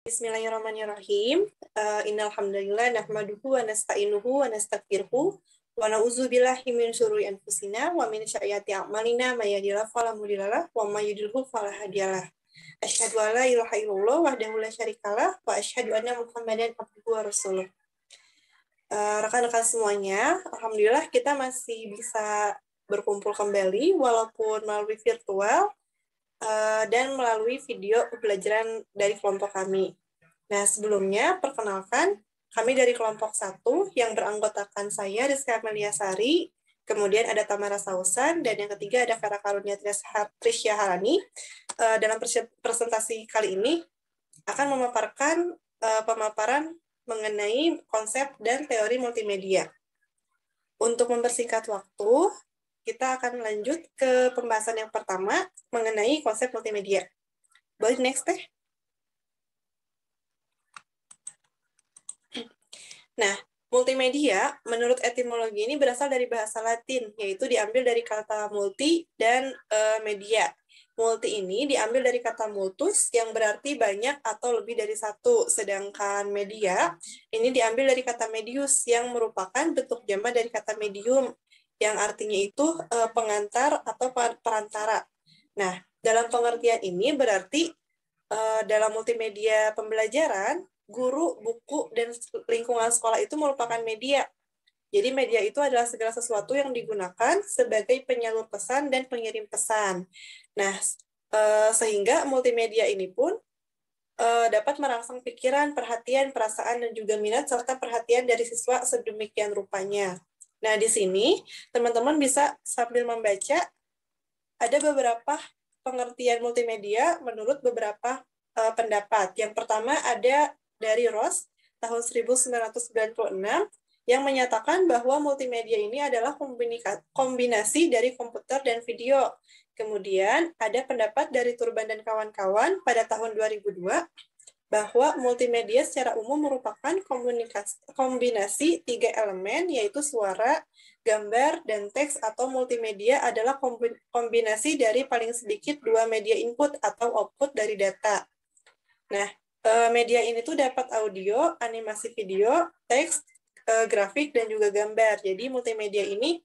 Bismillahirrahmanirrahim. Innal hamdalillah nahmaduhu wa nasta'inuhu wa nastaghfiruhu wa na'udzu billahi min syururi anfusina wa min sayyiati a'malina may yahdihillahu fala mudhillalah wa may yudhlil fala hadiyalah. Asyhadu an la ilaha illallah wahdahu la syarikalah wa asyhadu anna Muhammadan abduhu wa rasuluh. Rekan-rekan semuanya, alhamdulillah kita masih bisa berkumpul kembali walaupun melalui virtual dan melalui video pembelajaran dari kelompok kami. Nah, sebelumnya perkenalkan, kami dari kelompok 1 yang beranggotakan saya, Rizka Amelia Sari, kemudian ada Tamara Sausan, dan yang ketiga ada Vera Karunia Trisya Harani. Dalam presentasi kali ini akan memaparkan pemaparan mengenai konsep dan teori multimedia. Untuk mempersingkat waktu, kita akan lanjut ke pembahasan yang pertama mengenai konsep multimedia. Boleh next teh? Nah, multimedia menurut etimologi ini berasal dari bahasa Latin, yaitu diambil dari kata multi dan media. Multi ini diambil dari kata multus yang berarti banyak atau lebih dari satu, sedangkan media ini diambil dari kata medius yang merupakan bentuk jamak dari kata medium, yang artinya itu pengantar atau perantara. Nah, dalam pengertian ini berarti dalam multimedia pembelajaran, guru, buku, dan lingkungan sekolah itu merupakan media. Jadi media itu adalah segala sesuatu yang digunakan sebagai penyalur pesan dan pengirim pesan. Nah, sehingga multimedia ini pun dapat merangsang pikiran, perhatian, perasaan, dan juga minat, serta perhatian dari siswa sedemikian rupanya. Nah, di sini teman-teman bisa sambil membaca, ada beberapa pengertian multimedia menurut beberapa pendapat. Yang pertama ada dari Ross tahun 1996 yang menyatakan bahwa multimedia ini adalah kombinasi dari komputer dan video. Kemudian ada pendapat dari Turban dan kawan-kawan pada tahun 2002 bahwa multimedia secara umum merupakan kombinasi 3 elemen, yaitu suara, gambar, dan teks, atau multimedia adalah kombinasi dari paling sedikit 2 media input atau output dari data. Nah, media ini tuh dapat audio, animasi video, teks, grafik, dan juga gambar. Jadi multimedia ini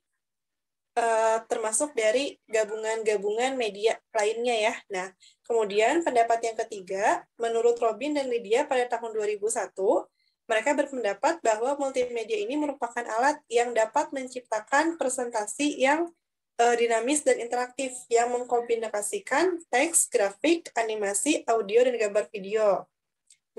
termasuk dari gabungan-gabungan media lainnya ya. Nah, kemudian pendapat yang ketiga, menurut Robin dan Lydia pada tahun 2001, mereka berpendapat bahwa multimedia ini merupakan alat yang dapat menciptakan presentasi yang dinamis dan interaktif yang mengkombinasikan teks, grafik, animasi, audio, dan gambar video.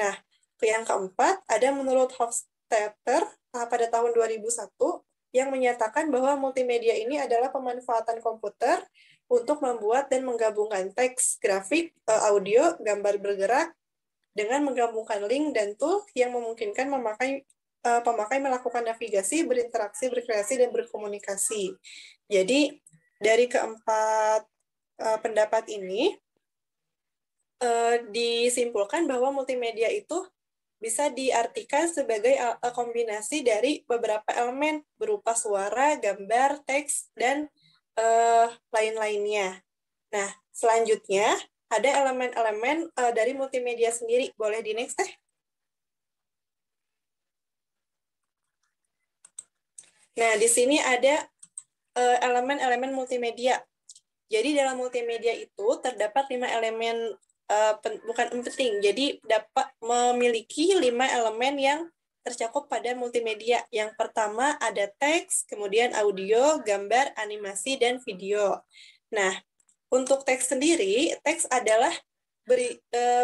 Nah, yang keempat, ada menurut Hofstadter pada tahun 2001, yang menyatakan bahwa multimedia ini adalah pemanfaatan komputer untuk membuat dan menggabungkan teks, grafik, audio, gambar bergerak dengan menggabungkan link dan tool yang memungkinkan pemakai melakukan navigasi, berinteraksi, berkreasi, dan berkomunikasi. Jadi, dari keempat pendapat ini, disimpulkan bahwa multimedia itu bisa diartikan sebagai kombinasi dari beberapa elemen berupa suara, gambar, teks, dan lain-lainnya. Nah, selanjutnya ada elemen-elemen dari multimedia sendiri. Boleh di next teh? Nah, di sini ada elemen-elemen multimedia. Jadi dalam multimedia itu terdapat 5 elemen bukan penting, jadi dapat memiliki 5 elemen yang tercakup pada multimedia. Yang pertama ada teks, kemudian audio, gambar, animasi, dan video. Nah, untuk teks sendiri, teks adalah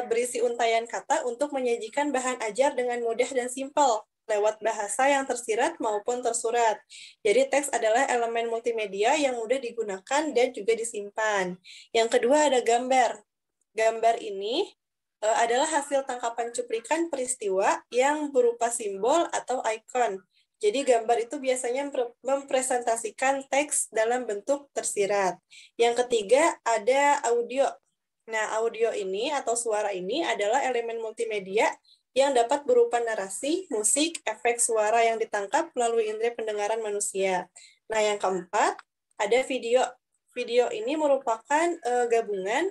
berisi untaian kata untuk menyajikan bahan ajar dengan mudah dan simpel lewat bahasa yang tersirat maupun tersurat. Jadi teks adalah elemen multimedia yang mudah digunakan dan juga disimpan. Yang kedua ada gambar. Gambar ini adalah hasil tangkapan cuplikan peristiwa yang berupa simbol atau ikon. Jadi gambar itu biasanya mempresentasikan teks dalam bentuk tersirat. Yang ketiga ada audio. Nah, audio ini atau suara ini adalah elemen multimedia yang dapat berupa narasi, musik, efek suara yang ditangkap melalui indera pendengaran manusia. Nah, yang keempat ada video. Video ini merupakan gabungan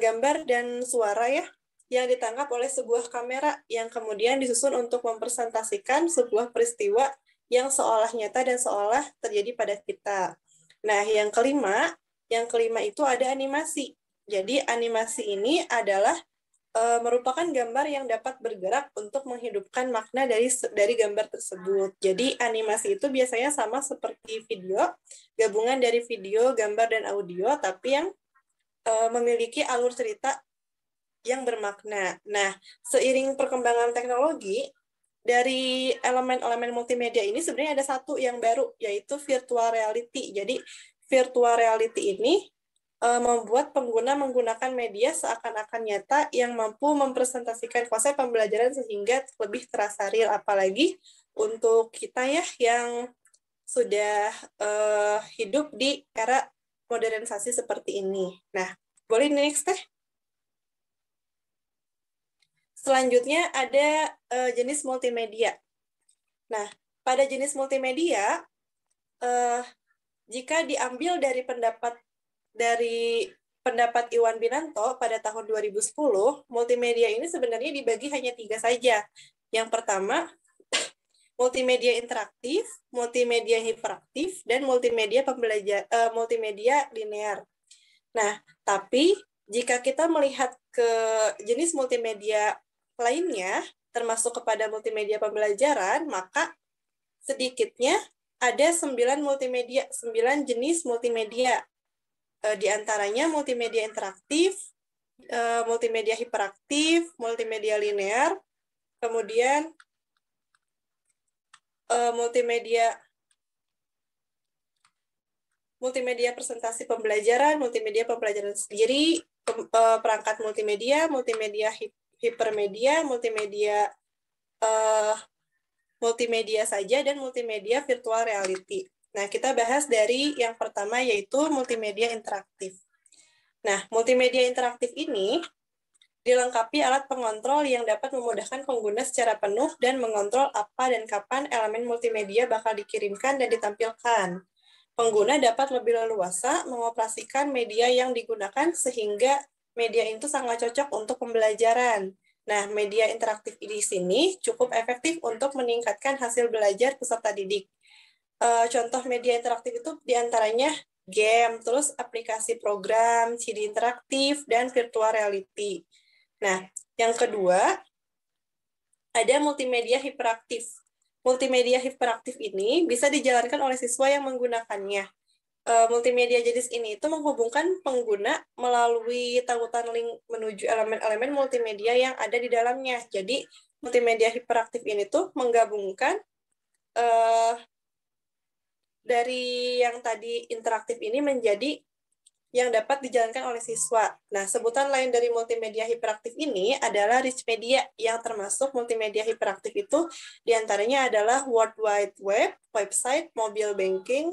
gambar dan suara ya. yang ditangkap oleh sebuah kamera yang kemudian disusun untuk mempresentasikan sebuah peristiwa yang seolah nyata dan seolah terjadi pada kita. Nah, yang kelima itu ada animasi. Jadi animasi ini adalah merupakan gambar yang dapat bergerak untuk menghidupkan makna dari gambar tersebut. Jadi animasi itu biasanya sama seperti video, gabungan dari video, gambar, dan audio, tapi yang memiliki alur cerita yang bermakna. Nah, seiring perkembangan teknologi, dari elemen-elemen multimedia ini sebenarnya ada satu yang baru, yaitu virtual reality. Jadi, virtual reality ini membuat pengguna menggunakan media seakan-akan nyata yang mampu mempresentasikan konsep pembelajaran sehingga lebih terasa real, apalagi untuk kita ya yang sudah hidup di era modernisasi seperti ini. Nah, boleh next teh? Selanjutnya ada jenis multimedia. Nah, pada jenis multimedia, jika diambil dari pendapat Iwan Binanto pada tahun 2010, multimedia ini sebenarnya dibagi hanya 3 saja. Yang pertama, multimedia interaktif, multimedia hiperaktif, dan multimedia linear. Nah, tapi jika kita melihat ke jenis multimedia lainnya, termasuk kepada multimedia pembelajaran, maka sedikitnya ada 9 jenis multimedia. Di antaranya multimedia interaktif, multimedia hiperaktif, multimedia linear, kemudian multimedia presentasi pembelajaran, multimedia pembelajaran sendiri, perangkat multimedia, multimedia hipermedia, multimedia saja, dan multimedia virtual reality. Nah, kita bahas dari yang pertama, yaitu multimedia interaktif. Nah, multimedia interaktif ini dilengkapi alat pengontrol yang dapat memudahkan pengguna secara penuh dan mengontrol apa dan kapan elemen multimedia bakal dikirimkan dan ditampilkan. Pengguna dapat lebih leluasa mengoperasikan media yang digunakan sehingga media itu sangat cocok untuk pembelajaran. Nah, media interaktif di sini cukup efektif untuk meningkatkan hasil belajar peserta didik. Contoh media interaktif itu diantaranya game, terus aplikasi program, CD interaktif, dan virtual reality. Nah, yang kedua, ada multimedia hiperaktif. Multimedia hiperaktif ini bisa dijalankan oleh siswa yang menggunakannya. Multimedia jenis ini itu menghubungkan pengguna melalui tautan link menuju elemen-elemen multimedia yang ada di dalamnya. Jadi, multimedia hiperaktif ini tuh menggabungkan dari yang tadi interaktif ini menjadi yang dapat dijalankan oleh siswa. Nah, sebutan lain dari multimedia hiperaktif ini adalah rich media, yang termasuk multimedia hiperaktif itu diantaranya adalah World Wide Web, website, mobile banking,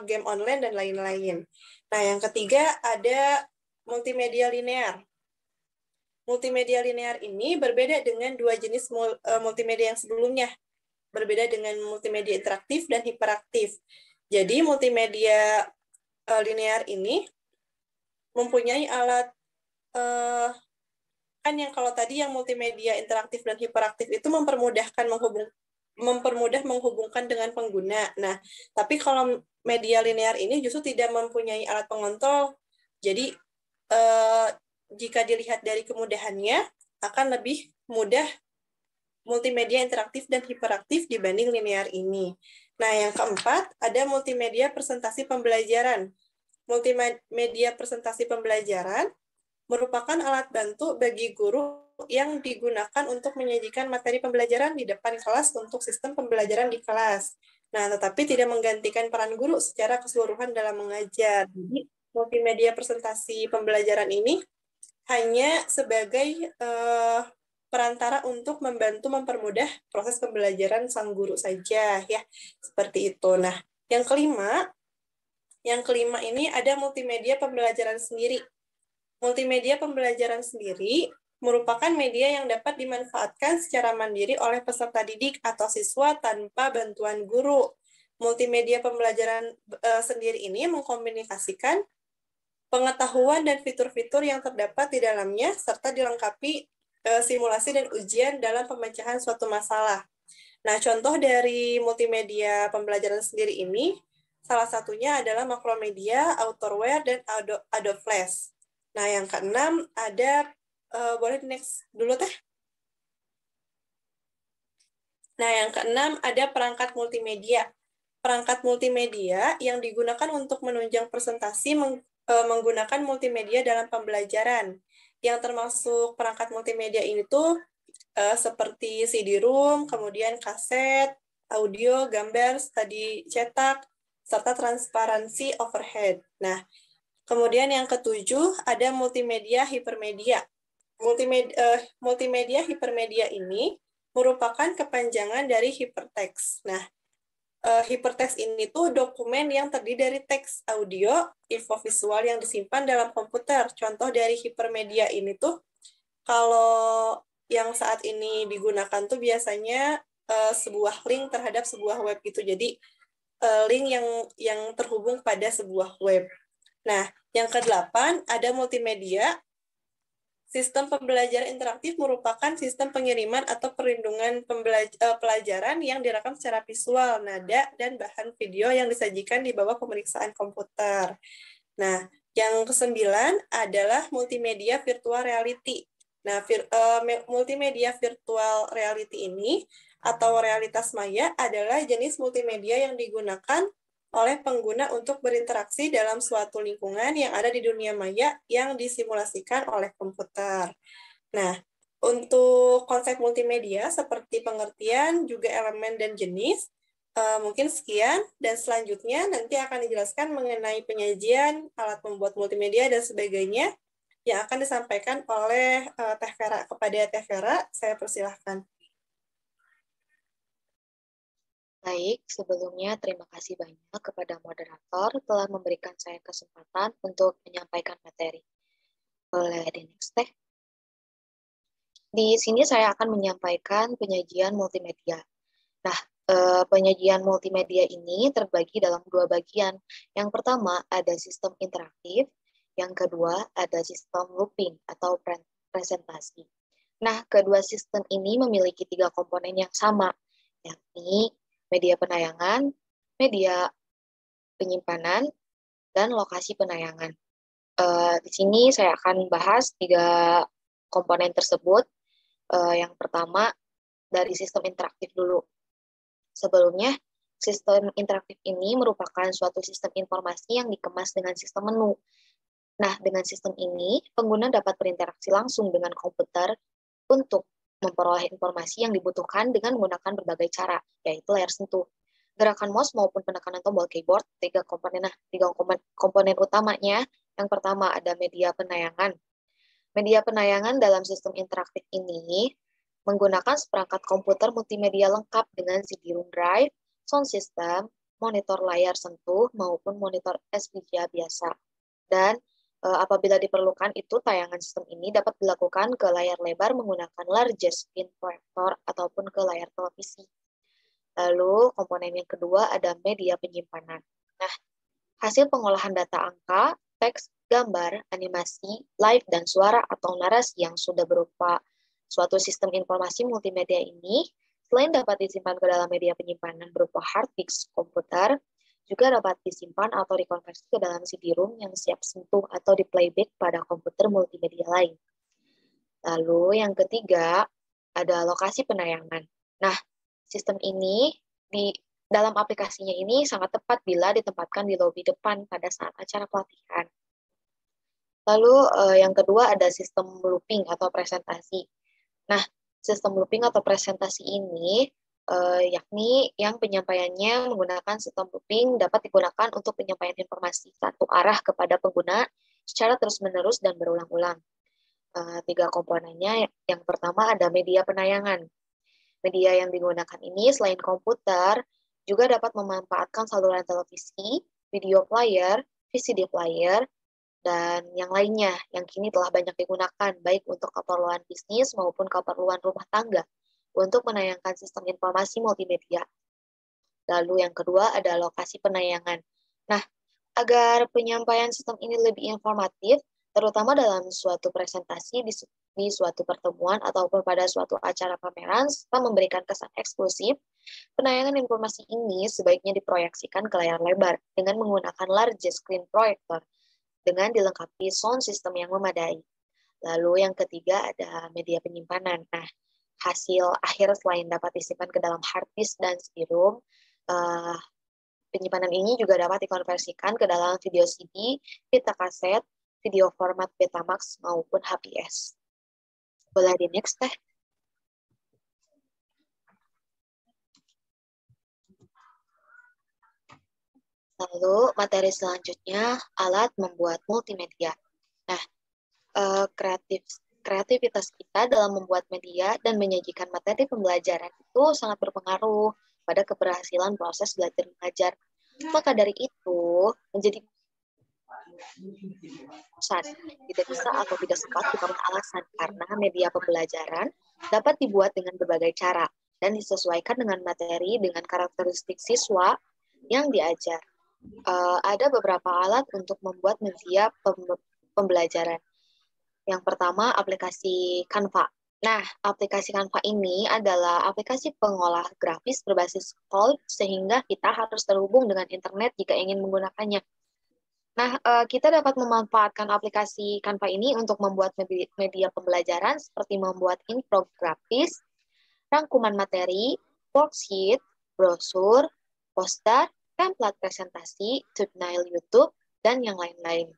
game online, dan lain-lain. Nah, yang ketiga ada multimedia linear. Multimedia linear ini berbeda dengan dua jenis multimedia yang sebelumnya, berbeda dengan multimedia interaktif dan hiperaktif. Jadi, multimedia linear ini mempunyai alat kan yang kalau tadi yang multimedia interaktif dan hiperaktif itu mempermudah menghubungkan dengan pengguna. Nah, tapi kalau media linear ini justru tidak mempunyai alat pengontrol. Jadi jika dilihat dari kemudahannya akan lebih mudah multimedia interaktif dan hiperaktif dibanding linear ini. Nah, yang keempat ada multimedia presentasi pembelajaran. Multimedia presentasi pembelajaran merupakan alat bantu bagi guru yang digunakan untuk menyajikan materi pembelajaran di depan kelas untuk sistem pembelajaran di kelas. Nah, tetapi tidak menggantikan peran guru secara keseluruhan dalam mengajar. Jadi, multimedia presentasi pembelajaran ini hanya sebagai perantara untuk membantu mempermudah proses pembelajaran sang guru saja, ya. Seperti itu. Nah, yang kelima ini ada multimedia pembelajaran sendiri. Multimedia pembelajaran sendiri merupakan media yang dapat dimanfaatkan secara mandiri oleh peserta didik atau siswa tanpa bantuan guru. Multimedia pembelajaran sendiri ini mengkomunikasikan pengetahuan dan fitur-fitur yang terdapat di dalamnya serta dilengkapi simulasi dan ujian dalam pemecahan suatu masalah. Nah, contoh dari multimedia pembelajaran sendiri ini, salah satunya adalah Makromedia, Outerwear, dan Adobe Flash. Nah, yang keenam ada, boleh next dulu Teh. Nah, yang keenam ada perangkat multimedia. Perangkat multimedia yang digunakan untuk menunjang presentasi menggunakan multimedia dalam pembelajaran. Yang termasuk perangkat multimedia ini tuh seperti CD-ROM, kemudian kaset, audio, gambar, tadi cetak, serta transparansi overhead. Nah, kemudian yang ketujuh ada multimedia hipermedia. Multimedia hipermedia ini merupakan kepanjangan dari hypertext. Nah, hypertext ini tuh dokumen yang terdiri dari teks, audio, info visual yang disimpan dalam komputer. Contoh dari hipermedia ini tuh kalau yang saat ini digunakan tuh biasanya sebuah link terhadap sebuah web gitu. Jadi link yang terhubung pada sebuah web. Nah, yang kedelapan ada multimedia. Sistem pembelajaran interaktif merupakan sistem pengiriman atau perlindungan pelajaran yang direkam secara visual, nada, dan bahan video yang disajikan di bawah pemeriksaan komputer. Nah, yang kesembilan adalah multimedia virtual reality. Nah, multimedia virtual reality ini atau realitas maya adalah jenis multimedia yang digunakan oleh pengguna untuk berinteraksi dalam suatu lingkungan yang ada di dunia maya yang disimulasikan oleh komputer. Nah, untuk konsep multimedia seperti pengertian, juga elemen dan jenis, mungkin sekian, dan selanjutnya nanti akan dijelaskan mengenai penyajian, alat membuat multimedia, dan sebagainya yang akan disampaikan oleh Teh Vera. Kepada Teh Vera, saya persilahkan. Baik, sebelumnya terima kasih banyak kepada moderator telah memberikan saya kesempatan untuk menyampaikan materi. Boleh di next, Teh. Di sini saya akan menyampaikan penyajian multimedia. Nah, penyajian multimedia ini terbagi dalam dua bagian. Yang pertama ada sistem interaktif, yang kedua ada sistem looping atau presentasi. Nah, kedua sistem ini memiliki tiga komponen yang sama, yakni media penayangan, media penyimpanan, dan lokasi penayangan. Di sini saya akan bahas tiga komponen tersebut. Yang pertama dari sistem interaktif dulu. Sebelumnya, sistem interaktif ini merupakan suatu sistem informasi yang dikemas dengan sistem menu. Nah, dengan sistem ini, pengguna dapat berinteraksi langsung dengan komputer untuk memperoleh informasi yang dibutuhkan dengan menggunakan berbagai cara, yaitu layar sentuh, gerakan mouse maupun penekanan tombol keyboard. Tiga komponen utamanya. Yang pertama ada media penayangan. Media penayangan dalam sistem interaktif ini menggunakan seperangkat komputer multimedia lengkap dengan CD-ROM drive, sound system, monitor layar sentuh, maupun monitor SVGA biasa. Dan apabila diperlukan itu tayangan sistem ini dapat dilakukan ke layar lebar menggunakan large screen proyektor ataupun ke layar televisi. Lalu komponen yang kedua ada media penyimpanan. Nah, hasil pengolahan data angka, teks, gambar, animasi, live, dan suara atau narasi yang sudah berupa suatu sistem informasi multimedia ini, selain dapat disimpan ke dalam media penyimpanan berupa hard disk komputer, juga dapat disimpan atau dikonversi ke dalam CD-ROM yang siap sentuh atau di playback pada komputer multimedia lain. Lalu yang ketiga, ada lokasi penayangan. Nah, sistem ini di dalam aplikasinya ini sangat tepat bila ditempatkan di lobi depan pada saat acara pelatihan. Lalu yang kedua ada sistem looping atau presentasi. Nah, sistem looping atau presentasi ini yakni yang penyampaiannya menggunakan sistem looping dapat digunakan untuk penyampaian informasi satu arah kepada pengguna secara terus-menerus dan berulang-ulang. Tiga komponennya, yang pertama ada media penayangan. Media yang digunakan ini selain komputer, juga dapat memanfaatkan saluran televisi, video player, VCD player, dan yang lainnya yang kini telah banyak digunakan baik untuk keperluan bisnis maupun keperluan rumah tangga untuk menayangkan sistem informasi multimedia. Lalu yang kedua ada lokasi penayangan. Nah, agar penyampaian sistem ini lebih informatif, terutama dalam suatu presentasi di suatu pertemuan ataupun pada suatu acara pameran, serta memberikan kesan eksklusif. Penayangan informasi ini sebaiknya diproyeksikan ke layar lebar dengan menggunakan large screen projector dengan dilengkapi sound system yang memadai. Lalu yang ketiga ada media penyimpanan. Nah, hasil akhir selain dapat disimpan ke dalam hard disk dan CD-ROM, penyimpanan ini juga dapat dikonversikan ke dalam video CD, pita kaset, video format Betamax maupun HPS. Boleh di next, Teh? Lalu materi selanjutnya alat membuat multimedia. Nah, kreativitas kita dalam membuat media dan menyajikan materi pembelajaran itu sangat berpengaruh pada keberhasilan proses belajar mengajar. Maka dari itu, menjadi tidak bisa atau tidak suka bukanlah alasan, karena media pembelajaran dapat dibuat dengan berbagai cara dan disesuaikan dengan materi dengan karakteristik siswa yang diajar. Ada beberapa alat untuk membuat media pembelajaran. Yang pertama, aplikasi Canva. Nah, aplikasi Canva ini adalah aplikasi pengolah grafis berbasis cloud, sehingga kita harus terhubung dengan internet jika ingin menggunakannya. Nah, kita dapat memanfaatkan aplikasi Canva ini untuk membuat media pembelajaran seperti membuat infografis, rangkuman materi, worksheet, brosur, poster, template presentasi, thumbnail YouTube, dan yang lain-lain.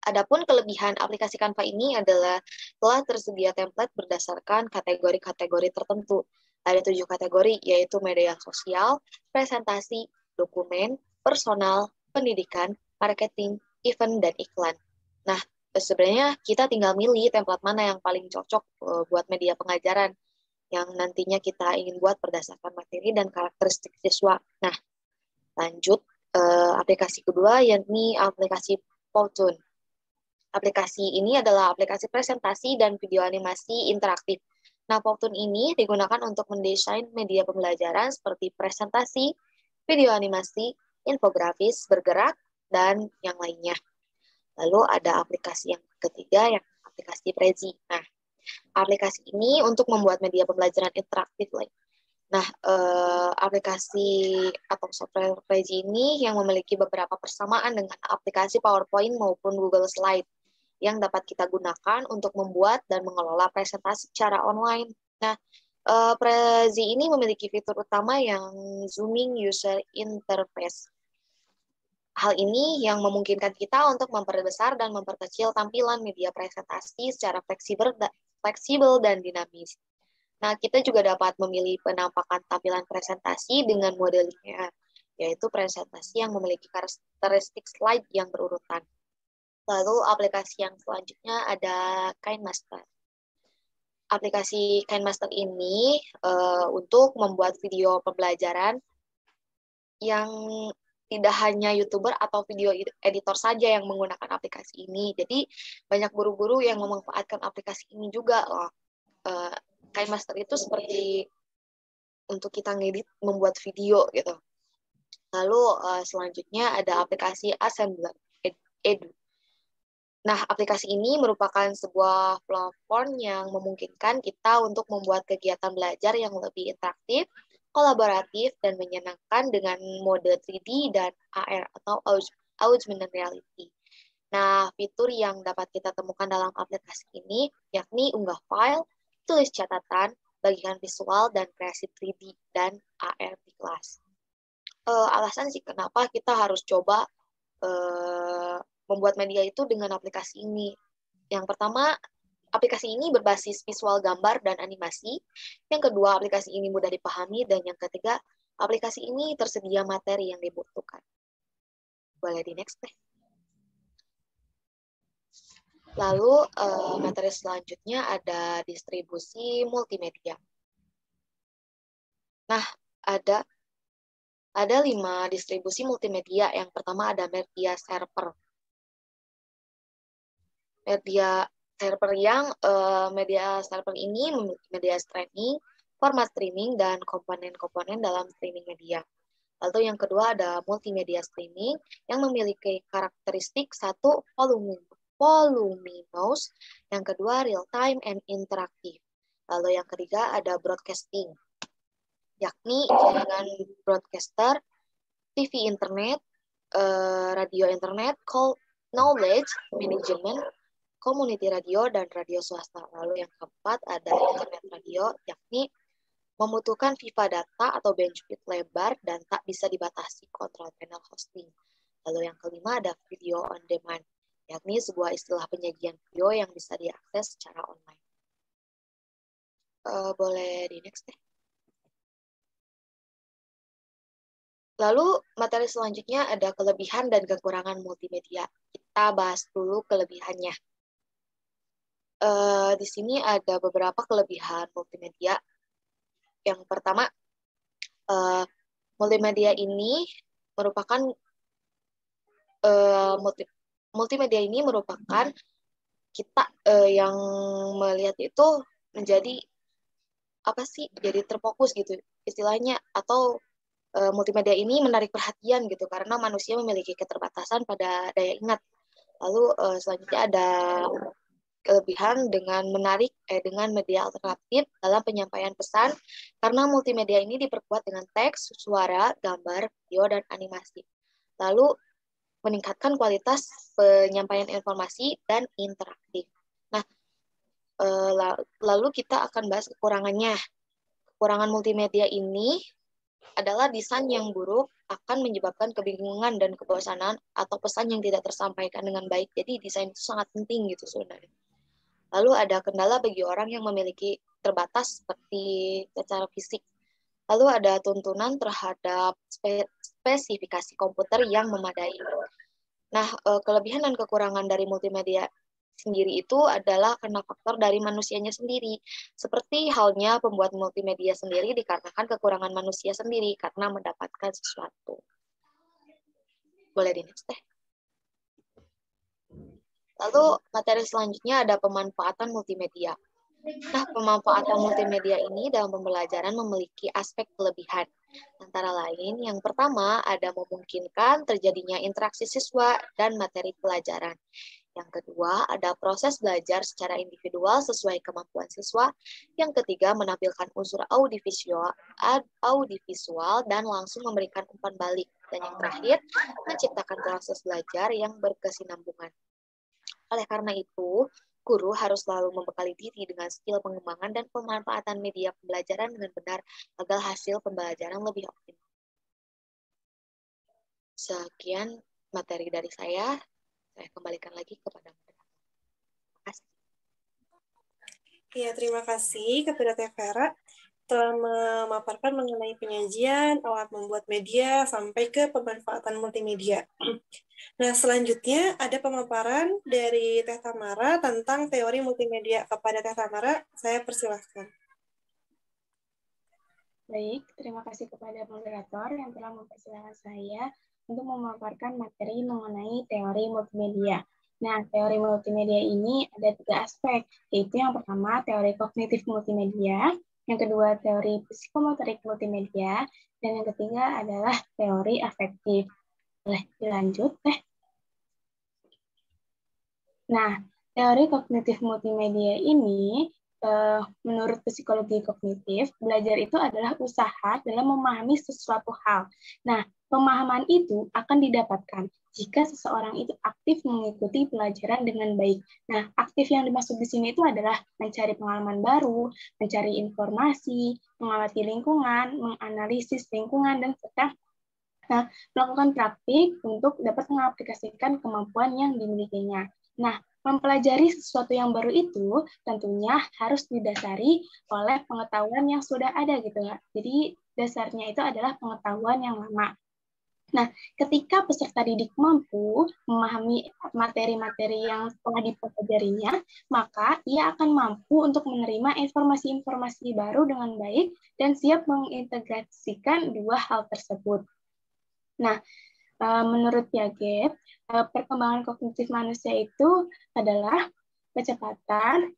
Adapun kelebihan aplikasi Canva ini adalah telah tersedia template berdasarkan kategori-kategori tertentu. Ada 7 kategori, yaitu media sosial, presentasi, dokumen, personal, pendidikan, marketing, event, dan iklan. Nah, sebenarnya kita tinggal milih template mana yang paling cocok buat media pengajaran yang nantinya kita ingin buat berdasarkan materi dan karakteristik siswa. Nah, lanjut, aplikasi kedua yakni aplikasi Powtoon. Aplikasi ini adalah aplikasi presentasi dan video animasi interaktif. Nah, Powtoon ini digunakan untuk mendesain media pembelajaran seperti presentasi, video animasi, infografis, bergerak, dan yang lainnya. Lalu ada aplikasi yang ketiga, yang aplikasi Prezi. Nah, aplikasi ini untuk membuat media pembelajaran interaktif. Nah, aplikasi atau software Prezi ini yang memiliki beberapa persamaan dengan aplikasi PowerPoint maupun Google Slide yang dapat kita gunakan untuk membuat dan mengelola presentasi secara online. Nah, Prezi ini memiliki fitur utama yang zooming user interface. Hal ini yang memungkinkan kita untuk memperbesar dan memperkecil tampilan media presentasi secara fleksibel dan dinamis. Nah, kita juga dapat memilih penampakan tampilan presentasi dengan mode linear, yaitu presentasi yang memiliki karakteristik slide yang berurutan. Lalu aplikasi yang selanjutnya ada KineMaster. Aplikasi KineMaster ini untuk membuat video pembelajaran yang tidak hanya YouTuber atau video editor saja yang menggunakan aplikasi ini. Jadi banyak guru-guru yang memanfaatkan aplikasi ini juga loh. KineMaster itu seperti untuk kita ngedit, membuat video gitu. Lalu selanjutnya ada aplikasi Assembler Edu. Nah, aplikasi ini merupakan sebuah platform yang memungkinkan kita untuk membuat kegiatan belajar yang lebih interaktif, kolaboratif, dan menyenangkan dengan mode 3D dan AR atau Augmented Reality. Nah, fitur yang dapat kita temukan dalam aplikasi ini yakni unggah file, tulis catatan, bagian visual, dan kreasi 3D dan AR di kelas. Alasan sih kenapa kita harus coba membuat media itu dengan aplikasi ini. Yang pertama, aplikasi ini berbasis visual gambar dan animasi. Yang kedua, aplikasi ini mudah dipahami. Dan yang ketiga, aplikasi ini tersedia materi yang dibutuhkan. Boleh di next deh. Lalu, materi selanjutnya ada distribusi multimedia. Nah, ada 5 distribusi multimedia. Yang pertama ada media server. Media server ini memiliki media streaming, format streaming, dan komponen-komponen dalam streaming media. Lalu yang kedua ada multimedia streaming yang memiliki karakteristik 1, voluminous, yang kedua real time and interactive. Lalu yang ketiga ada broadcasting, yakni jaringan broadcaster, TV internet, radio internet, knowledge management, community radio, dan radio swasta. Lalu yang keempat ada internet radio, yakni membutuhkan FIFA data atau bandwidth lebar dan tak bisa dibatasi kontrol panel hosting. Lalu yang kelima ada video on demand, yakni sebuah istilah penyajian video yang bisa diakses secara online. Boleh di next deh. Lalu materi selanjutnya ada kelebihan dan kekurangan multimedia. Kita bahas dulu kelebihannya. Di sini ada beberapa kelebihan multimedia. Yang pertama, multimedia ini merupakan kita yang melihat itu menjadi apa sih? Jadi terfokus gitu istilahnya, atau multimedia ini menarik perhatian gitu karena manusia memiliki keterbatasan pada daya ingat. Lalu selanjutnya ada kelebihan dengan media alternatif dalam penyampaian pesan karena multimedia ini diperkuat dengan teks, suara, gambar, video, dan animasi. Lalu meningkatkan kualitas penyampaian informasi dan interaktif. Nah, lalu kita akan bahas kekurangannya. Kekurangan multimedia ini adalah desain yang buruk akan menyebabkan kebingungan dan kebosanan atau pesan yang tidak tersampaikan dengan baik. Jadi desain itu sangat penting gitu sebenarnya. Lalu ada kendala bagi orang yang memiliki terbatas seperti secara fisik. Lalu ada tuntunan terhadap spesifikasi komputer yang memadai. Nah, kelebihan dan kekurangan dari multimedia sendiri itu adalah karena faktor dari manusianya sendiri. Seperti halnya pembuat multimedia sendiri dikarenakan kekurangan manusia sendiri karena mendapatkan sesuatu. Boleh di next deh. Lalu materi selanjutnya ada pemanfaatan multimedia. Nah, pemanfaatan multimedia ini dalam pembelajaran memiliki aspek kelebihan. Antara lain, yang pertama ada memungkinkan terjadinya interaksi siswa dan materi pelajaran. Yang kedua, ada proses belajar secara individual sesuai kemampuan siswa. Yang ketiga, menampilkan unsur audiovisual dan langsung memberikan umpan balik. Dan yang terakhir, menciptakan proses belajar yang berkesinambungan. Oleh karena itu, guru harus selalu membekali diri dengan skill pengembangan dan pemanfaatan media pembelajaran dengan benar agar hasil pembelajaran lebih optimal. Sekian materi dari saya kembalikan lagi kepada moderator. Terima kasih. Ya, terima kasih kepada Teh Vera telah memaparkan mengenai penyajian, alat membuat media, sampai ke pemanfaatan multimedia. Nah, selanjutnya ada pemaparan dari Teh Tamara tentang teori multimedia. Kepada Teh Tamara, saya persilahkan. Baik, terima kasih kepada moderator yang telah mempersilahkan saya untuk memaparkan materi mengenai teori multimedia. Nah, teori multimedia ini ada 3 aspek, yaitu yang pertama teori kognitif multimedia, yang kedua teori psikomotorik multimedia, dan yang ketiga adalah teori afektif. Boleh dilanjut, Teh? Nah, teori kognitif multimedia ini menurut psikologi kognitif, belajar itu adalah usaha dalam memahami sesuatu hal. Nah, pemahaman itu akan didapatkan jika seseorang itu aktif mengikuti pelajaran dengan baik. Nah, aktif yang dimaksud di sini itu adalah mencari pengalaman baru, mencari informasi, mengamati lingkungan, menganalisis lingkungan, dan serta melakukan praktik untuk dapat mengaplikasikan kemampuan yang dimilikinya. Nah, mempelajari sesuatu yang baru itu tentunya harus didasari oleh pengetahuan yang sudah ada gitu ya. Jadi dasarnya itu adalah pengetahuan yang lama. Nah, ketika peserta didik mampu memahami materi-materi yang telah dipelajarinya, maka ia akan mampu untuk menerima informasi-informasi baru dengan baik dan siap mengintegrasikan dua hal tersebut. Nah, menurut Piaget, perkembangan kognitif manusia itu adalah kecepatan,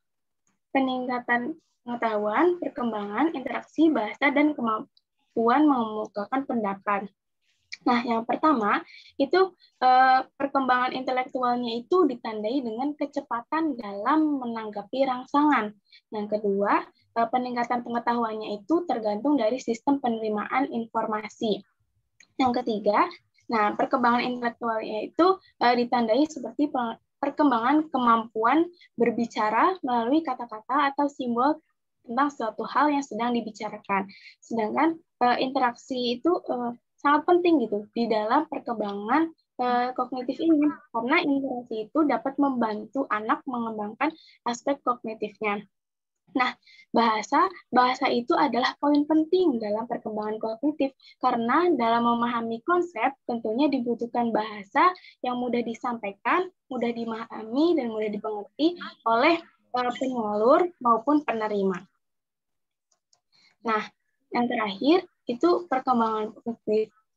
peningkatan pengetahuan, perkembangan, interaksi, bahasa, dan kemampuan mengemukakan pendapat. Nah, yang pertama itu perkembangan intelektualnya itu ditandai dengan kecepatan dalam menanggapi rangsangan. Yang kedua, peningkatan pengetahuannya itu tergantung dari sistem penerimaan informasi. Yang ketiga, nah perkembangan intelektualnya itu ditandai seperti perkembangan kemampuan berbicara melalui kata-kata atau simbol tentang suatu hal yang sedang dibicarakan. Sedangkan interaksi itu sangat penting gitu di dalam perkembangan kognitif ini, karena interaksi itu dapat membantu anak mengembangkan aspek kognitifnya. Nah, bahasa itu adalah poin penting dalam perkembangan kognitif, karena dalam memahami konsep tentunya dibutuhkan bahasa yang mudah disampaikan, mudah dimahami, dan mudah dimengerti oleh penyalur maupun penerima. Nah, yang terakhir itu perkembangan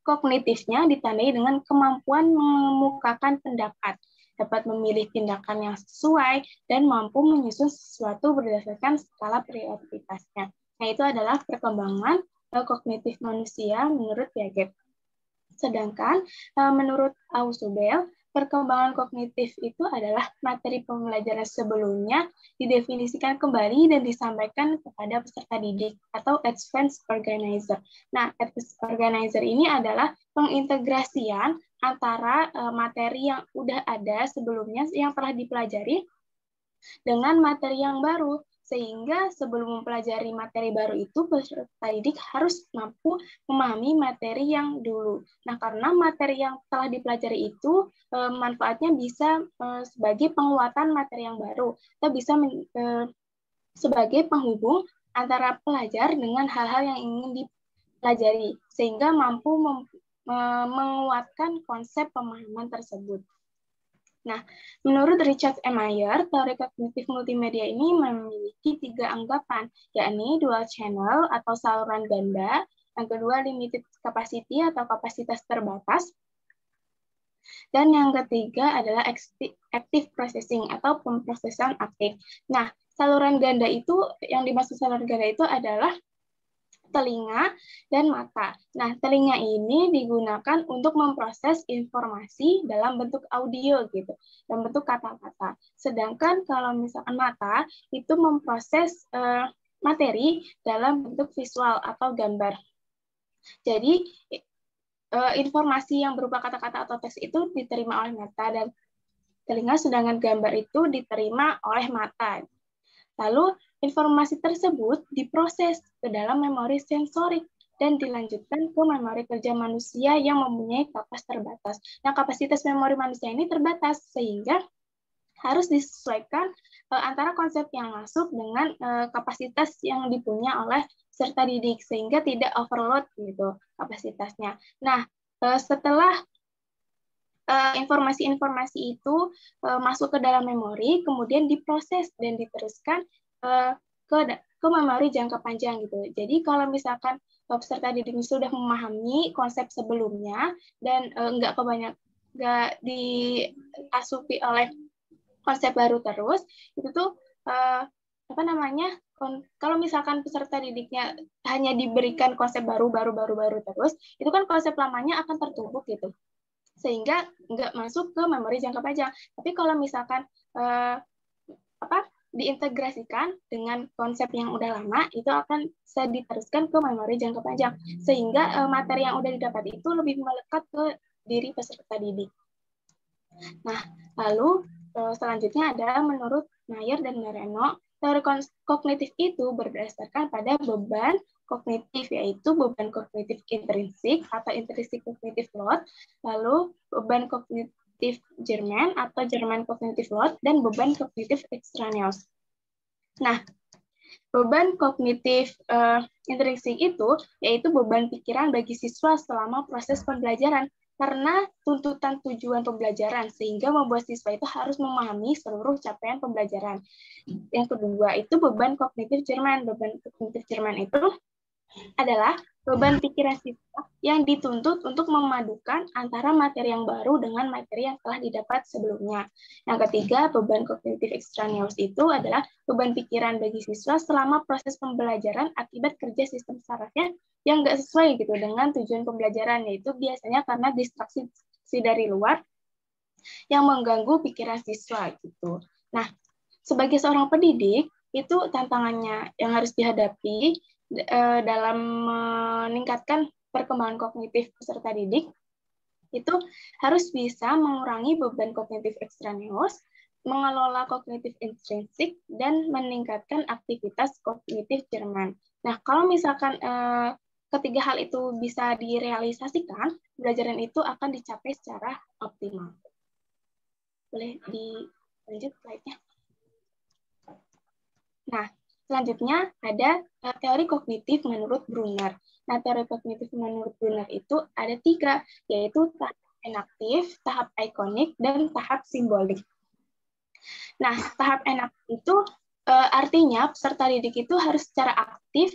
kognitifnya ditandai dengan kemampuan mengemukakan pendapat, dapat memilih tindakan yang sesuai, dan mampu menyusun sesuatu berdasarkan skala prioritasnya. Nah, itu adalah perkembangan kognitif manusia menurut Piaget. Sedangkan menurut Ausubel, perkembangan kognitif itu adalah materi pembelajaran sebelumnya didefinisikan kembali dan disampaikan kepada peserta didik atau advanced organizer. Nah, advanced organizer ini adalah pengintegrasian antara materi yang udah ada sebelumnya yang telah dipelajari dengan materi yang baru, sehingga sebelum mempelajari materi baru itu peserta didik harus mampu memahami materi yang dulu. Nah, karena materi yang telah dipelajari itu manfaatnya bisa sebagai penguatan materi yang baru, atau bisa sebagai penghubung antara pelajar dengan hal-hal yang ingin dipelajari, sehingga mampu menguatkan konsep pemahaman tersebut. Nah, menurut Richard M. Mayer, teori kognitif multimedia ini memiliki 3 anggapan, yakni dual channel atau saluran ganda, yang kedua limited capacity atau kapasitas terbatas, dan yang ketiga adalah active processing atau pemrosesan aktif. Nah, saluran ganda itu, yang dimaksud saluran ganda itu adalah telinga dan mata. Nah, telinga ini digunakan untuk memproses informasi dalam bentuk audio gitu, dalam bentuk kata-kata. Sedangkan kalau misalkan mata itu memproses materi dalam bentuk visual atau gambar. Jadi informasi yang berupa kata-kata atau teks itu diterima oleh mata dan telinga, sedangkan gambar itu diterima oleh mata. Lalu, informasi tersebut diproses ke dalam memori sensorik dan dilanjutkan ke memori kerja manusia yang mempunyai kapasitas terbatas. Nah, kapasitas memori manusia ini terbatas, sehingga harus disesuaikan antara konsep yang masuk dengan kapasitas yang dipunya oleh peserta didik, sehingga tidak overload gitu kapasitasnya. Nah, setelah informasi-informasi itu masuk ke dalam memori, kemudian diproses dan diteruskan ke memori jangka panjang gitu. Jadi kalau misalkan peserta didik sudah memahami konsep sebelumnya dan nggak diasupi oleh konsep baru terus, itu tuh kalau misalkan peserta didiknya hanya diberikan konsep baru terus, itu kan konsep lamanya akan tertumpuk gitu, sehingga nggak masuk ke memori jangka panjang. Tapi kalau misalkan diintegrasikan dengan konsep yang udah lama, itu akan bisa diteruskan ke memori jangka panjang, sehingga materi yang udah didapat itu lebih melekat ke diri peserta didik. Nah, lalu selanjutnya adalah menurut Mayer dan Moreno, teori kognitif itu berdasarkan pada beban kognitif, yaitu beban kognitif intrinsik atau intrinsic cognitive load, lalu beban kognitif German atau German cognitive load, dan beban kognitif extraneous. Nah, beban kognitif intrinsik itu yaitu beban pikiran bagi siswa selama proses pembelajaran, karena tuntutan tujuan pembelajaran, sehingga membuat siswa itu harus memahami seluruh capaian pembelajaran. Yang kedua itu beban kognitif Jerman. Beban kognitif Jerman itu adalah beban pikiran siswa yang dituntut untuk memadukan antara materi yang baru dengan materi yang telah didapat sebelumnya. Yang ketiga, beban kognitif ekstraneus itu adalah beban pikiran bagi siswa selama proses pembelajaran akibat kerja sistem sarafnya yang nggak sesuai gitu dengan tujuan pembelajaran, yaitu biasanya karena distraksi dari luar yang mengganggu pikiran siswa gitu. Nah, sebagai seorang pendidik, itu tantangannya yang harus dihadapi dalam meningkatkan perkembangan kognitif peserta didik, itu harus bisa mengurangi beban kognitif ekstraneus, mengelola kognitif intrinsik, dan meningkatkan aktivitas kognitif Jerman. Nah, kalau misalkan ketiga hal itu bisa direalisasikan, pembelajaran itu akan dicapai secara optimal. Boleh dilanjut slide-nya. Nah, selanjutnya ada teori kognitif menurut Brunner. Nah, teori kognitif menurut Brunner itu ada 3, yaitu tahap enaktif, tahap ikonik, dan tahap simbolik. Nah, tahap enaktif itu artinya peserta didik itu harus secara aktif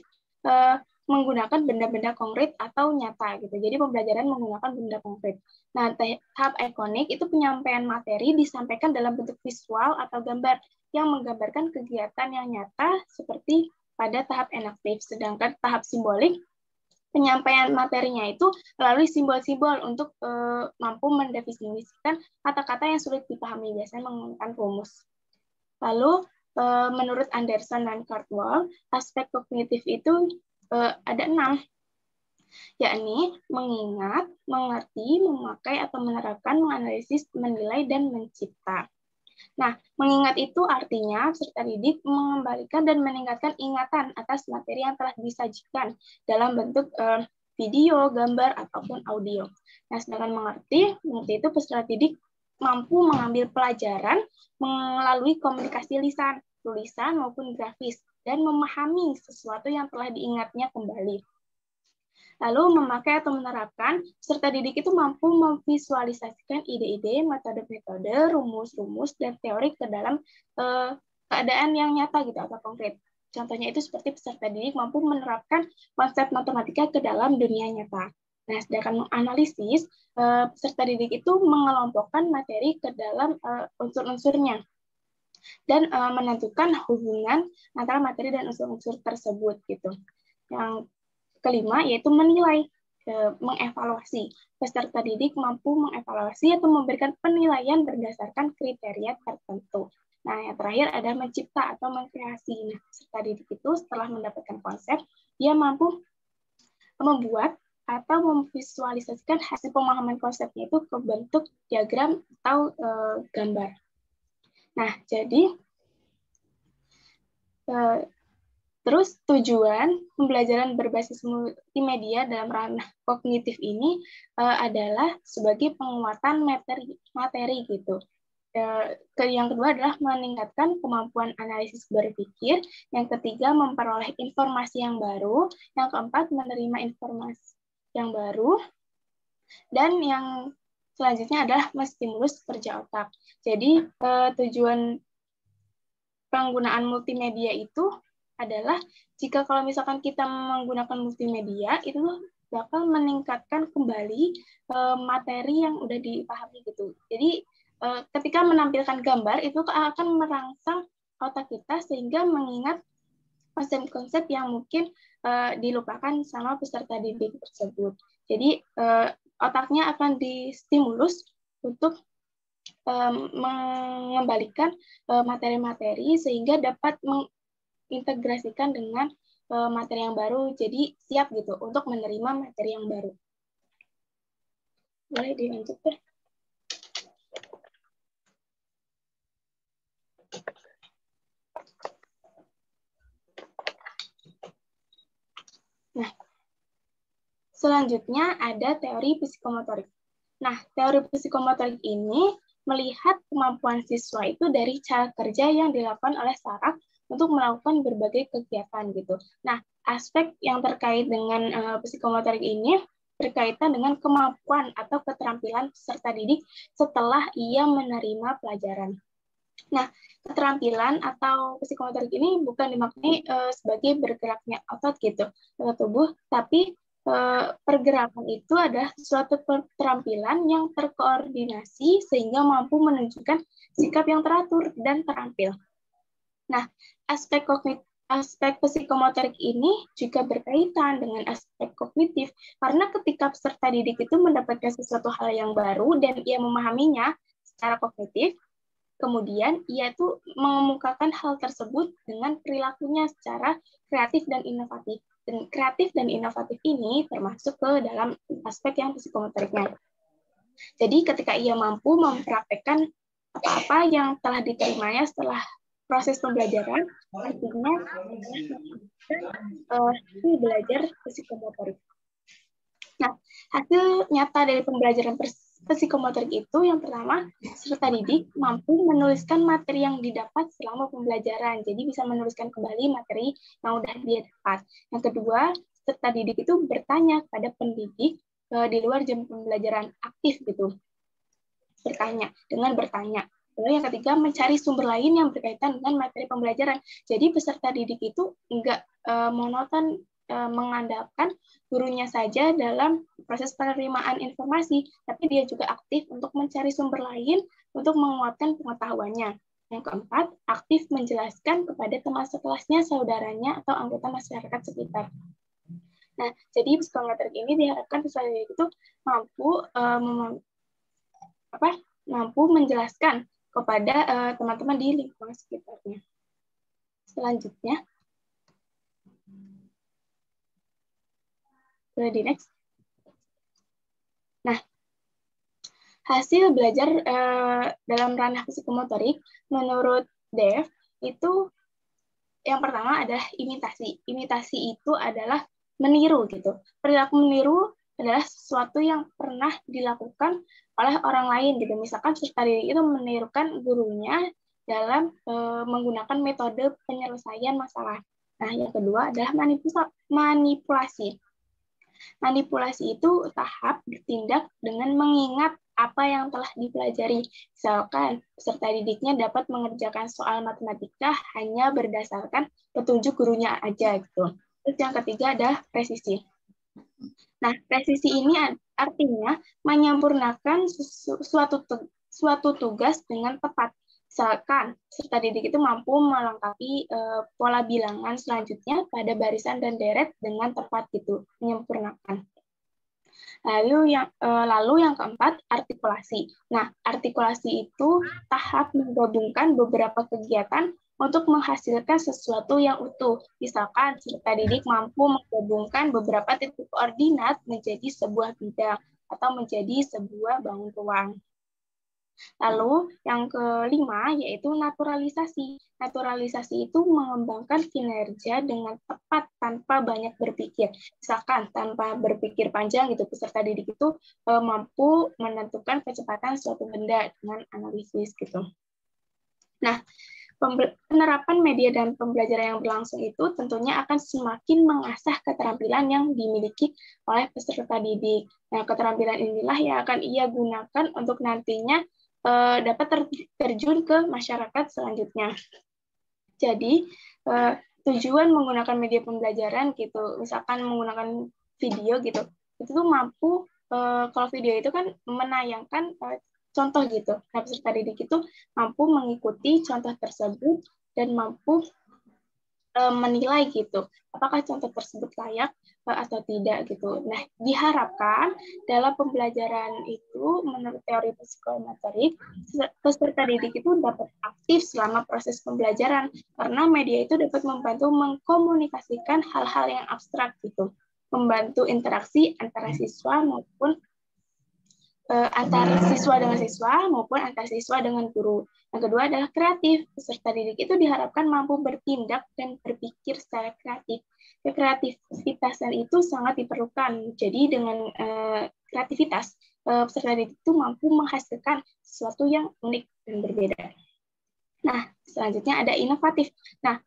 menggunakan benda-benda konkret atau nyata gitu. Jadi pembelajaran menggunakan benda konkret. Nah, tahap ikonik itu penyampaian materi disampaikan dalam bentuk visual atau gambar yang menggambarkan kegiatan yang nyata seperti pada tahap enaktif. Sedangkan tahap simbolik penyampaian materinya itu melalui simbol-simbol untuk mampu mendefinisikan kata-kata yang sulit dipahami, biasanya menggunakan rumus. Lalu menurut Anderson dan Cardwell, aspek kognitif itu ada 6, yakni mengingat, mengerti, memakai atau menerapkan, menganalisis, menilai, dan mencipta. Nah, mengingat itu artinya peserta didik mengembalikan dan meningkatkan ingatan atas materi yang telah disajikan dalam bentuk video, gambar, ataupun audio. Nah, sedangkan mengerti itu peserta didik mampu mengambil pelajaran melalui komunikasi lisan, tulisan, maupun grafis, dan memahami sesuatu yang telah diingatnya kembali. Lalu memakai atau menerapkan, peserta didik itu mampu memvisualisasikan ide-ide, metode-metode, rumus-rumus, dan teori ke dalam keadaan yang nyata gitu atau konkret. Contohnya itu seperti peserta didik mampu menerapkan konsep matematika ke dalam dunia nyata. Nah, sedangkan menganalisis, peserta didik itu mengelompokkan materi ke dalam unsur-unsurnya dan menentukan hubungan antara materi dan unsur-unsur tersebut gitu. Yang kelima yaitu menilai, mengevaluasi. Peserta didik mampu mengevaluasi atau memberikan penilaian berdasarkan kriteria tertentu. Nah, yang terakhir ada mencipta atau mengkreasi. Nah, peserta didik itu setelah mendapatkan konsep, dia mampu membuat atau memvisualisasikan hasil pemahaman konsepnya itu ke bentuk diagram atau gambar. Nah, jadi terus tujuan pembelajaran berbasis multimedia dalam ranah kognitif ini adalah sebagai penguatan materi gitu. Yang kedua adalah meningkatkan kemampuan analisis berpikir. Yang ketiga memperoleh informasi yang baru. Yang keempat menerima informasi yang baru. Dan yang selanjutnya adalah menstimulus kerja otak. Jadi tujuan penggunaan multimedia itu adalah jika kalau misalkan kita menggunakan multimedia itu bakal meningkatkan kembali materi yang udah dipahami gitu. Jadi ketika menampilkan gambar itu akan merangsang otak kita sehingga mengingat konsep-konsep yang mungkin dilupakan sama peserta didik tersebut. Jadi otaknya akan distimulus untuk mengembalikan materi-materi sehingga dapat integrasikan dengan materi yang baru, jadi siap gitu untuk menerima materi yang baru. Boleh dilanjut deh. Nah, selanjutnya ada teori psikomotorik. Nah, teori psikomotorik ini melihat kemampuan siswa itu dari cara kerja yang dilakukan oleh saraf untuk melakukan berbagai kegiatan gitu. Nah, aspek yang terkait dengan psikomotorik ini berkaitan dengan kemampuan atau keterampilan peserta didik setelah ia menerima pelajaran. Nah, keterampilan atau psikomotorik ini bukan dimaknai sebagai bergeraknya otot gitu, otot tubuh, tapi pergerakan itu adalah suatu keterampilan yang terkoordinasi sehingga mampu menunjukkan sikap yang teratur dan terampil. Nah, aspek psikomotorik ini juga berkaitan dengan aspek kognitif, karena ketika peserta didik itu mendapatkan sesuatu hal yang baru dan ia memahaminya secara kognitif, kemudian ia tuh mengemukakan hal tersebut dengan perilakunya secara kreatif dan inovatif. Dan kreatif dan inovatif ini termasuk ke dalam aspek yang psikomotoriknya. Jadi ketika ia mampu mempraktekkan apa-apa yang telah diterimanya setelah proses pembelajaran, artinya belajar psikomotorik. Nah, hasil nyata dari pembelajaran psikomotorik itu yang pertama, peserta didik mampu menuliskan materi yang didapat selama pembelajaran. Jadi bisa menuliskan kembali materi yang sudah dia dapat. Yang kedua, peserta didik itu bertanya kepada pendidik di luar jam pembelajaran aktif gitu. Dengan bertanya. Lalu yang ketiga, mencari sumber lain yang berkaitan dengan materi pembelajaran. Jadi peserta didik itu enggak monoton mengandalkan gurunya saja dalam proses penerimaan informasi, tapi dia juga aktif untuk mencari sumber lain untuk menguatkan pengetahuannya. Yang keempat, aktif menjelaskan kepada teman sekelasnya, saudaranya, atau anggota masyarakat sekitar. Nah, jadi psikomotorik ini diharapkan peserta didik itu mampu menjelaskan kepada teman-teman di lingkungan sekitarnya. Selanjutnya, di next. Nah, hasil belajar dalam ranah psikomotorik menurut Dev itu yang pertama adalah imitasi. Imitasi itu adalah meniru gitu. Perilaku meniru adalah sesuatu yang pernah dilakukan oleh orang lain gitu. Misalkan peserta didik itu menirukan gurunya dalam menggunakan metode penyelesaian masalah. Nah, yang kedua adalah manipulasi. Manipulasi itu tahap bertindak dengan mengingat apa yang telah dipelajari. Misalkan, peserta didiknya dapat mengerjakan soal matematika hanya berdasarkan petunjuk gurunya aja gitu. Terus yang ketiga adalah presisi. Nah, presisi ini artinya menyempurnakan suatu tugas dengan tepat. Misalkan, peserta didik itu mampu melengkapi pola bilangan selanjutnya pada barisan dan deret dengan tepat gitu, menyempurnakan. Lalu yang keempat, artikulasi. Nah, artikulasi itu tahap menggabungkan beberapa kegiatan untuk menghasilkan sesuatu yang utuh. Misalkan, peserta didik mampu menggabungkan beberapa titik koordinat menjadi sebuah bidang atau menjadi sebuah bangun ruang. Lalu yang kelima yaitu naturalisasi. Naturalisasi itu mengembangkan kinerja dengan tepat tanpa banyak berpikir. Misalkan tanpa berpikir panjang gitu, peserta didik itu mampu menentukan kecepatan suatu benda dengan analisis gitu. Nah, penerapan media dan pembelajaran yang berlangsung itu tentunya akan semakin mengasah keterampilan yang dimiliki oleh peserta didik. Nah, keterampilan inilah yang akan ia gunakan untuk nantinya dapat terjun ke masyarakat selanjutnya. Jadi, tujuan menggunakan media pembelajaran gitu, misalkan menggunakan video gitu, itu tuh mampu, kalau video itu kan menayangkan contoh gitu. Nah, peserta didik itu mampu mengikuti contoh tersebut dan mampu menilai gitu, apakah contoh tersebut layak atau tidak gitu. Nah, diharapkan dalam pembelajaran itu menurut teori psikomotorik, peserta didik itu dapat aktif selama proses pembelajaran karena media itu dapat membantu mengkomunikasikan hal-hal yang abstrak gitu, membantu interaksi antara siswa maupun antar siswa dengan siswa maupun antar siswa dengan guru. Yang kedua adalah kreatif. Peserta didik itu diharapkan mampu bertindak dan berpikir secara kreatif. Kreativitasan itu sangat diperlukan. Jadi dengan kreativitas, peserta didik itu mampu menghasilkan sesuatu yang unik dan berbeda. Nah, selanjutnya ada inovatif. Nah,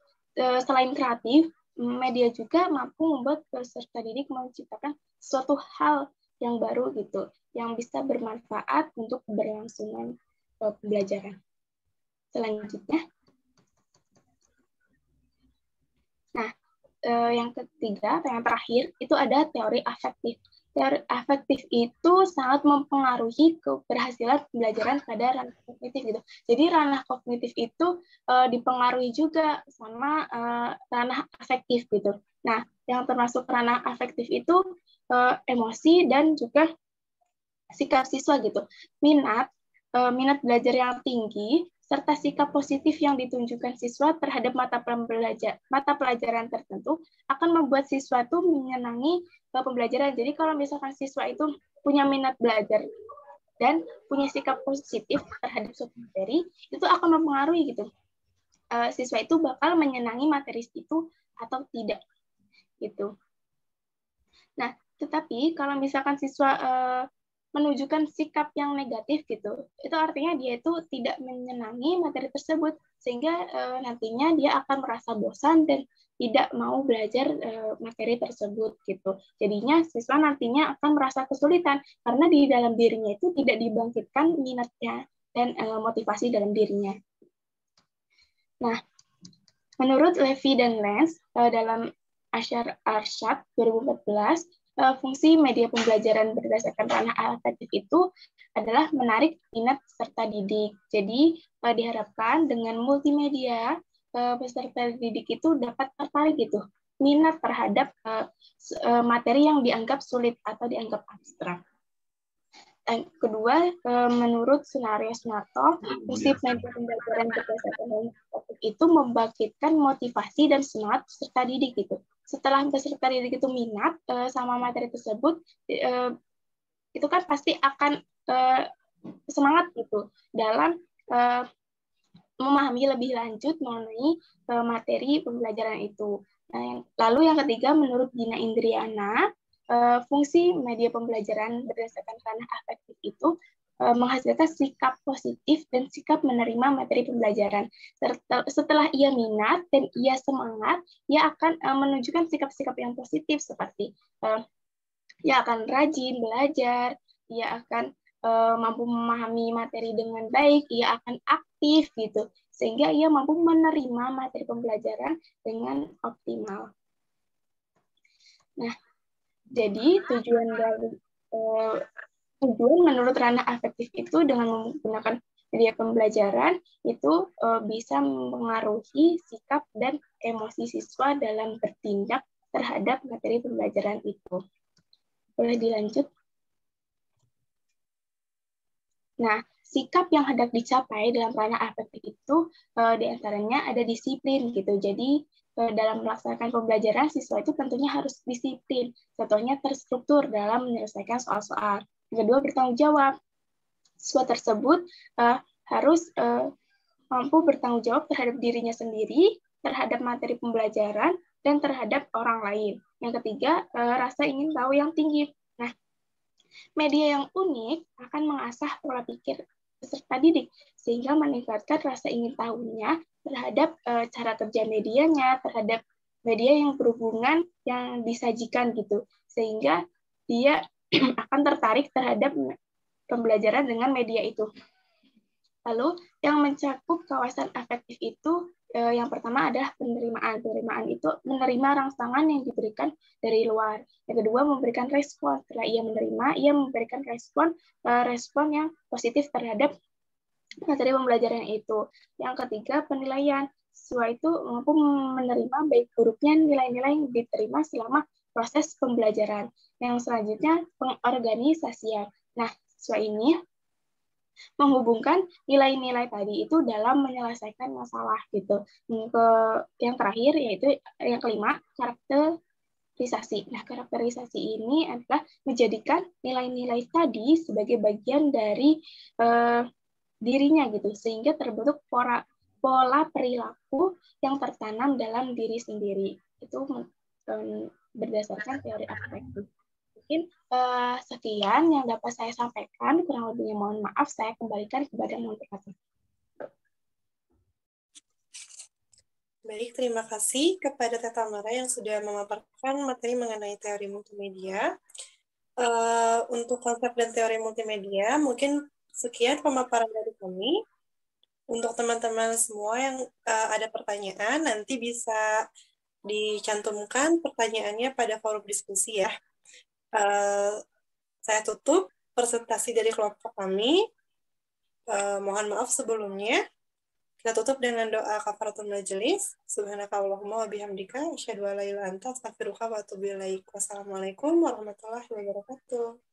selain kreatif, media juga mampu membuat peserta didik menciptakan suatu hal yang baru gitu, yang bisa bermanfaat untuk keberlangsungan pembelajaran. Selanjutnya, nah, yang ketiga atau yang terakhir itu ada teori afektif. Teori afektif itu sangat mempengaruhi keberhasilan pembelajaran pada ranah kognitif gitu. Jadi ranah kognitif itu dipengaruhi juga sama ranah afektif gitu. Nah, yang termasuk ranah afektif itu emosi dan juga sikap siswa gitu. Minat belajar yang tinggi serta sikap positif yang ditunjukkan siswa terhadap mata pelajaran tertentu akan membuat siswa itu menyenangi pembelajaran. Jadi kalau misalkan siswa itu punya minat belajar dan punya sikap positif terhadap suatu materi, itu akan mempengaruhi gitu. Siswa itu bakal menyenangi materi itu atau tidak gitu. Nah, tetapi kalau misalkan siswa menunjukkan sikap yang negatif gitu, itu artinya dia itu tidak menyenangi materi tersebut, sehingga nantinya dia akan merasa bosan dan tidak mau belajar materi tersebut gitu. Jadinya siswa nantinya akan merasa kesulitan karena di dalam dirinya itu tidak dibangkitkan minatnya dan motivasi dalam dirinya. Nah, menurut Levy dan Lenz dalam Arshad 2014, fungsi media pembelajaran berdasarkan ranah afektif itu adalah menarik minat peserta didik. Jadi diharapkan dengan multimedia peserta didik itu dapat tertarik gitu, minat terhadap materi yang dianggap sulit atau dianggap abstrak. Yang kedua, menurut Sunarto, fungsi media pembelajaran berdasarkan ranah afektif itu membangkitkan motivasi dan semangat peserta didik gitu. Setelah peserta didik itu minat sama materi tersebut, itu kan pasti akan semangat gitu dalam memahami lebih lanjut mengenai materi pembelajaran itu. Nah, lalu yang ketiga, menurut Gina Indriana, fungsi media pembelajaran berdasarkan ranah afektif itu menghasilkan sikap positif dan sikap menerima materi pembelajaran. Setelah ia minat dan ia semangat, ia akan menunjukkan sikap-sikap yang positif seperti ia akan rajin belajar, ia akan mampu memahami materi dengan baik, ia akan aktif gitu, sehingga ia mampu menerima materi pembelajaran dengan optimal. Nah, jadi tujuan menurut ranah afektif itu dengan menggunakan media pembelajaran itu bisa mempengaruhi sikap dan emosi siswa dalam bertindak terhadap materi pembelajaran itu. Boleh dilanjut? Nah, sikap yang hendak dicapai dalam ranah afektif itu diantaranya ada disiplin gitu. Jadi dalam melaksanakan pembelajaran siswa itu tentunya harus disiplin. Contohnya terstruktur dalam menyelesaikan soal-soal. Yang kedua, bertanggung jawab. Siswa tersebut harus mampu bertanggung jawab terhadap dirinya sendiri, terhadap materi pembelajaran, dan terhadap orang lain. Yang ketiga, rasa ingin tahu yang tinggi. Nah, media yang unik akan mengasah pola pikir peserta didik, sehingga meningkatkan rasa ingin tahunya terhadap cara kerja medianya, terhadap media yang berhubungan yang disajikan gitu, sehingga dia akan tertarik terhadap pembelajaran dengan media itu. Lalu yang mencakup kawasan afektif itu yang pertama adalah penerimaan. Penerimaan itu menerima rangsangan yang diberikan dari luar. Yang kedua, memberikan respon. Setelah ia menerima, ia memberikan respon yang positif terhadap materi pembelajaran itu. Yang ketiga, penilaian. Siswa itu mampu menerima baik buruknya nilai-nilai yang diterima selama proses pembelajaran. Yang selanjutnya, pengorganisasian. Nah, siswa ini menghubungkan nilai-nilai tadi itu dalam menyelesaikan masalah gitu. Yang terakhir yaitu yang kelima, karakterisasi. Nah, karakterisasi ini adalah menjadikan nilai-nilai tadi sebagai bagian dari dirinya gitu, sehingga terbentuk pola perilaku yang tertanam dalam diri sendiri. Itu berdasarkan teori afektif. Mungkin sekian yang dapat saya sampaikan, kurang lebihnya mohon maaf, saya kembalikan kepada moderator. Baik, terima kasih kepada Teh Tamara yang sudah memaparkan materi mengenai teori multimedia. Untuk konsep dan teori multimedia, mungkin sekian pemaparan dari kami. Untuk teman-teman semua yang ada pertanyaan, nanti bisa dicantumkan pertanyaannya pada forum diskusi ya. Saya tutup presentasi dari kelompok kami. Mohon maaf sebelumnya. Kita tutup dengan doa kafaratul majelis. Subhanakallahumma wa bihamdika asyhadu an la ilaha illa anta astaghfiruka wa atubu ilaik. Wassalamualaikum warahmatullahi wabarakatuh.